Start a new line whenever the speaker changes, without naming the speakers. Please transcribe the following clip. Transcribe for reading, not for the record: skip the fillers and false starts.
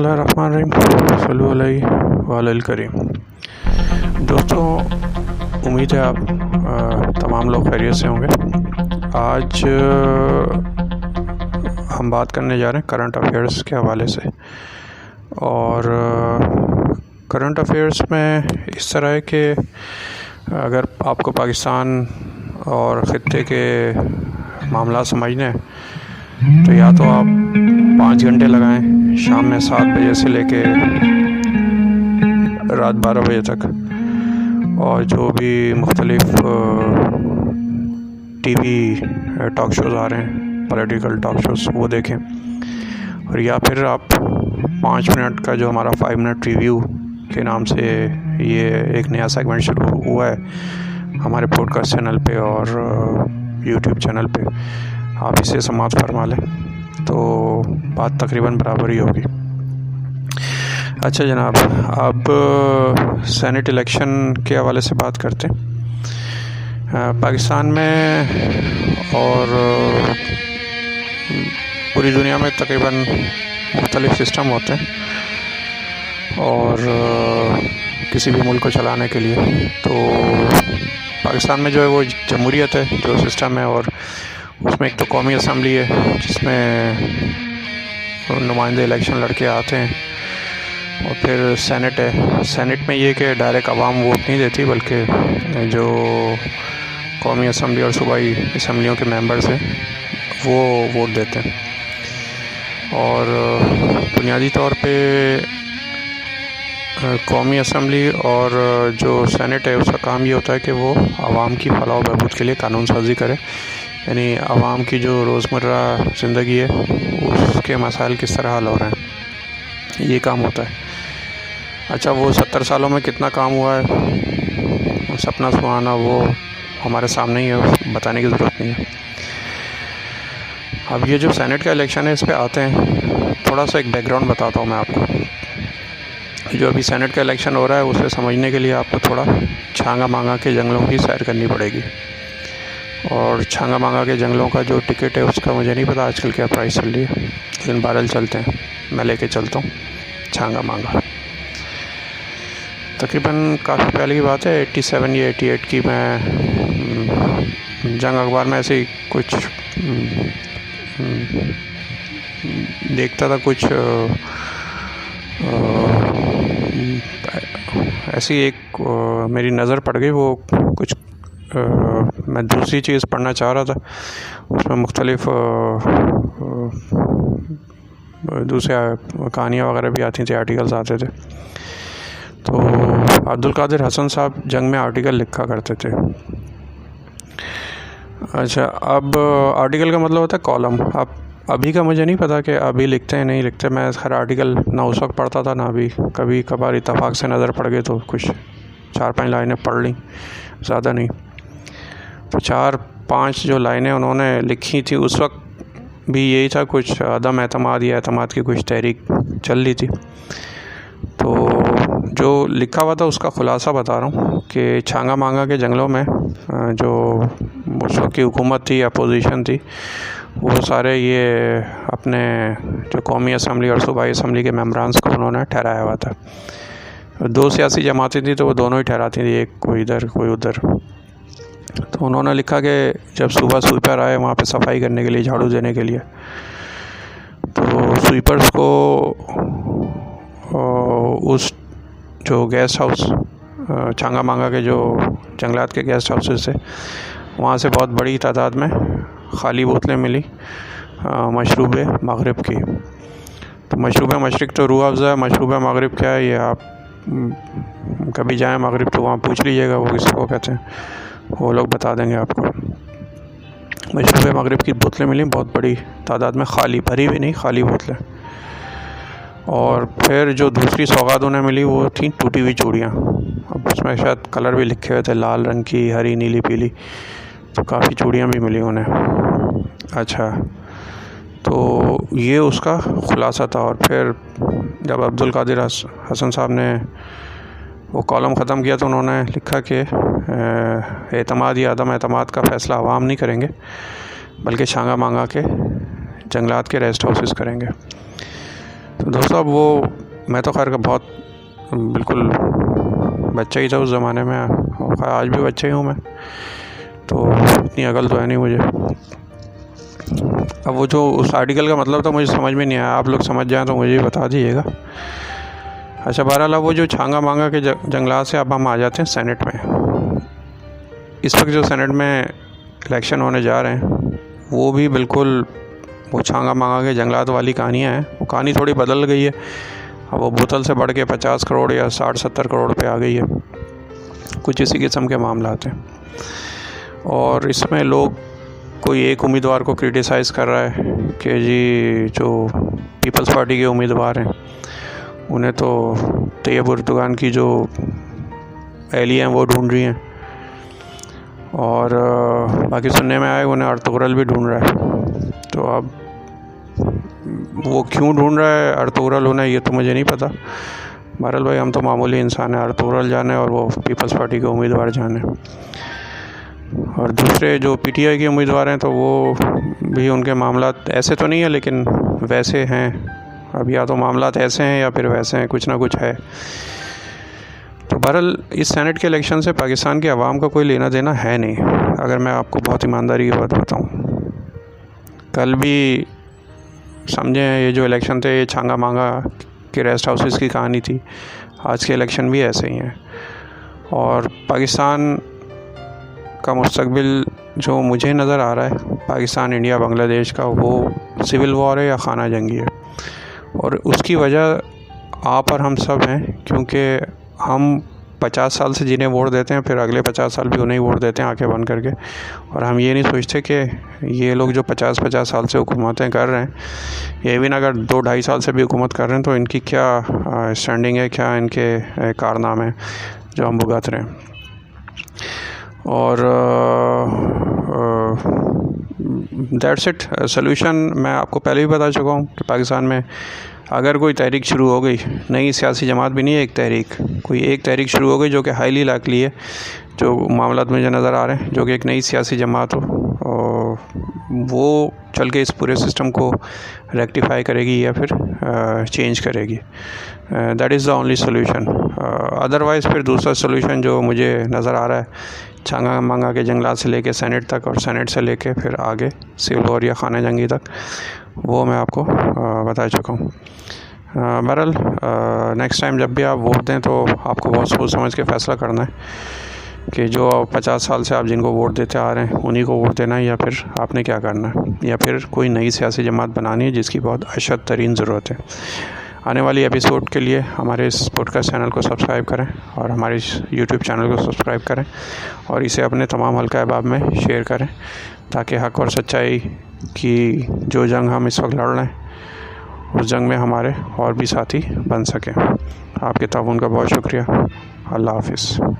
बिस्मिल्लाहिर्रहमानिर्रहीम सल्लल्लाहु अलैहि वअलैहि करीम। दोस्तों, उम्मीद है आप तमाम लोग खैरियत से होंगे। आज हम बात करने जा रहे हैं करंट अफेयर्स के हवाले से। और करंट अफेयर्स में इस तरह है कि अगर आपको पाकिस्तान और ख़ित्ते के मामला समझने हैं तो या तो आप 5 घंटे लगाएं शाम में 7 बजे से लेके रात 12 बजे तक, और जो भी मुख्तलिफ टीवी टॉक शोज़ आ रहे हैं, पॉलिटिकल टॉक शोज़, वो देखें। और या फिर आप 5 मिनट का जो हमारा 5 मिनट रिव्यू के नाम से ये एक नया सेगमेंट शुरू हुआ है हमारे पॉडकास्ट चैनल पे और यूट्यूब चैनल पे, आप इसे समाप्त फरमा लें तो बात तकरीबन बराबर ही होगी। अच्छा जनाब, अब सेनेट इलेक्शन के हवाले से बात करते हैं। पाकिस्तान में और पूरी दुनिया में तकरीबन मुख्तलिफ सिस्टम होते हैं और किसी भी मुल्क को चलाने के लिए। तो पाकिस्तान में जो है वो जमहूरियत है जो सिस्टम है, और उसमें एक तो कौमी असम्बली है जिसमें नुमाइंदे इलेक्शन लड़के आते हैं, और फिर सेनेट है। सेनेट में ये कि डायरेक्ट आवाम वोट नहीं देती, बल्कि जो कौमी असम्बली और सूबाई असम्बलियों के मेंबर्स हैं वो वोट देते हैं। और बुनियादी तौर पे कौमी असम्बली और जो सेनेट है उसका काम ये होता है कि वो आवाम की फलाह व बहबूद के लिए कानून साजी करे, यानी आवाम की जो रोज़मर्रा ज़िंदगी है उसके मसाइल किस तरह हल हो रहे हैं, ये काम होता है। अच्छा, वो 70 सालों में कितना काम हुआ है, सपना सुहाना, वो हमारे सामने ही है, बताने की ज़रूरत नहीं है। अब ये जो सेनेट का इलेक्शन है इस पर आते हैं, थोड़ा सा एक बैकग्राउंड बताता हूँ मैं आपको। जो अभी सेनेट का इलेक्शन हो रहा है उसे समझने के लिए आपको थोड़ा छांगा मांगा के जंगलों की सैर करनी पड़ेगी। और छांगा मांगा के जंगलों का जो टिकट है उसका मुझे नहीं पता आजकल क्या प्राइस चल रही है, लेकिन बहरहाल चलते हैं, मैं लेके चलता हूँ छांगा मांगा। तकरीबन काफ़ी पहले की बात है, 87 या 88 की। मैं जंग अखबार में ऐसे ही कुछ देखता था, कुछ ऐसी एक मेरी नज़र पड़ गई, वो कुछ मैं दूसरी चीज़ पढ़ना चाह रहा था, उसमें मुख्तलिफ दूसरे कहानियाँ वगैरह भी आती थी, आर्टिकल्स आते थे। तो अब्दुल कादिर हसन साहब जंग में आर्टिकल लिखा करते थे। अच्छा, अब आर्टिकल का मतलब होता है कॉलम। अब अभी का मुझे नहीं पता कि अभी लिखते हैं नहीं लिखते, मैं हर आर्टिकल ना उस वक्त पढ़ता था ना अभी, कभी कभार इत्तेफाक से नज़र पड़ गए तो कुछ 4-5 लाइनें पढ़ ली, ज़्यादा नहीं। तो 4-5 जो लाइनें उन्होंने लिखी थी उस वक्त भी यही था, कुछ अदम एतमाद या एतमाद की कुछ तहरीक चल रही थी। तो जो लिखा हुआ था उसका ख़ुलासा बता रहा हूँ कि छांगा मांगा के जंगलों में जो उस वक्त की हुकूमत थी, अपोजिशन थी, वो सारे ये अपने जो कौमी असम्बली और सूबाई असम्बली के मेंबरान्स को उन्होंने ठहराया हुआ था। 2 सियासी जमातें थी तो वो दोनों ही ठहराती थी, एक कोई इधर कोई उधर। तो उन्होंने लिखा कि जब सुबह स्वीपर आए वहाँ पे सफाई करने के लिए, झाड़ू देने के लिए, तो स्वीपर्स को उस जो गेस्ट हाउस छांगा मांगा के जो जंगलात के गेस्ट हाउसेस थे वहाँ से बहुत बड़ी तादाद में ख़ाली बोतलें मिली मशरूब मगरिब की। तो मशरूब मशरिक़ तो रूह अफ़ज़ा है, मशरूब मगरिब क्या है ये आप कभी जाएं मगरिब तो वहाँ पूछ लीजिएगा वो किसको कहते हैं, वो लोग बता देंगे आपको। मशरूब मगरिब की बोतलें मिली बहुत बड़ी तादाद में, खाली, भरी भी नहीं, खाली बोतलें। और फिर जो दूसरी सौगात उन्हें मिली वो थी टूटी हुई चूड़ियाँ। अब उसमें शायद कलर भी लिखे हुए थे, लाल रंग की, हरी, नीली, पीली, तो काफ़ी चूड़ियाँ भी मिली उन्हें। अच्छा, तो ये उसका ख़ुलासा था। और फिर जब अब्दुल कादिर हसन साहब ने वो कॉलम ख़त्म किया तो उन्होंने लिखा कि एतमाद या अदम एतमाद का फ़ैसला आवाम नहीं करेंगे, बल्कि छांगा मांगा के जंगलात के रेस्ट हाउसेस करेंगे। तो दोस्तों अब वो मैं तो खैर बहुत बिल्कुल बच्चा ही था उस ज़माने में, और आज भी बच्चा ही हूँ मैं, तो इतनी अकल तो है नहीं मुझे। अब वो जो उस आर्टिकल का मतलब था मुझे समझ में नहीं आया, आप लोग समझ जाएं तो मुझे भी बता दीजिएगा। अच्छा, बहरहाल वो जो छांगा मांगा के जंगलात से अब हम आ जाते हैं सेनेट में। इस वक्त जो सेनेट में इलेक्शन होने जा रहे हैं वो भी बिल्कुल वो छांगा मांगा के जंगलात वाली कहानियाँ हैं। वो कहानी थोड़ी बदल गई है, अब वो बोतल से बढ़ के 50 करोड़ या 60-70 करोड़ पे आ गई है, कुछ इसी किस्म के मामला हैं। और इसमें लोग कोई एक उम्मीदवार को क्रिटिसाइज़ कर रहा है कि जी जो पीपल्स पार्टी के उम्मीदवार हैं उन्हें तो तैयब उर्दुगान की जो एहलियाँ हैं वो ढूंढ रही हैं, और बाकी सुनने में आया उन्हें अर्तुगरल भी ढूंढ रहा है। तो अब वो क्यों ढूंढ रहा है अर्तुगरल उन्हें, ये तो मुझे नहीं पता। बहरहाल भाई हम तो मामूली इंसान हैं, अर्तुगरल जाने और वो पीपल्स पार्टी के उम्मीदवार जाने। और दूसरे जो पीटीआई के उम्मीदवार हैं तो वो भी उनके मामला ऐसे तो नहीं है लेकिन वैसे हैं। अब या तो मामला ऐसे हैं या फिर वैसे हैं, कुछ ना कुछ है। तो बहरहाल इस सेनेट के इलेक्शन से पाकिस्तान की आवाम का कोई लेना देना है नहीं, अगर मैं आपको बहुत ईमानदारी की बात बताऊं। कल भी समझें ये जो इलेक्शन थे ये छांगा मांगा के रेस्ट हाउसेस की कहानी थी, आज के इलेक्शन भी ऐसे ही हैं। और पाकिस्तान का मुस्तकबिल जो मुझे नज़र आ रहा है पाकिस्तान इंडिया बांग्लादेश का, वो सिविल वॉर है या खाना जंगी है। और उसकी वजह आप और हम सब हैं, क्योंकि हम 50 साल से जिन्हें वोट देते हैं फिर अगले 50 साल भी उन्हें ही वोट देते हैं आंखें बंद करके। और हम ये नहीं सोचते कि ये लोग जो 50 साल से हुकूमतें कर रहे हैं, ये भी अगर 2-2.5 साल से भी हुकूमत कर रहे हैं तो इनकी क्या स्टैंडिंग है, क्या इनके कारनामे हैं जो हम भुगत रहे हैं। और दैट्स इट। सॉल्यूशन मैं आपको पहले भी बता चुका हूँ कि पाकिस्तान में अगर कोई तहरीक शुरू हो गई, नई सियासी जमात भी नहीं है, एक तहरीक, कोई एक तहरीक शुरू हो गई जो कि हाईली लाइकली है, जो मामला मुझे नज़र आ रहे हैं, जो कि एक नई सियासी जमात हो, और वो चल के इस पूरे सिस्टम को रेक्टिफाई करेगी या फिर चेंज करेगी। That is the only solution. Otherwise फिर दूसरा सोल्यूशन जो मुझे नज़र आ रहा है छांगा मांगा के जंगलात से लेके सेनेट तक और सेनेट से लेके फिर आगे सिविल वॉर या खाना जंगी तक, वो मैं आपको बता चुका हूँ। बहरहाल नेक्स्ट टाइम जब भी आप वोट दें तो आपको बहुत सोच समझ के फ़ैसला करना है कि जो 50 साल से आप जिनको वोट देते आ रहे हैं उन्हीं को वोट देना है, या फिर आपने क्या करना है, या फिर कोई नई सियासी जमात बनानी है जिसकी बहुत अशद तरीन ज़रूरत है। आने वाली एपिसोड के लिए हमारे इस पॉडकास्ट चैनल को सब्सक्राइब करें और हमारे इस यूट्यूब चैनल को सब्सक्राइब करें और इसे अपने तमाम हल्का अहबाब में शेयर करें, ताकि हक़ और सच्चाई की जो जंग हम इस वक्त लड़ रहे हैं उस जंग में हमारे और भी साथी बन सकें। आपके ताउन का बहुत शुक्रिया। अल्लाह हाफ़िज़।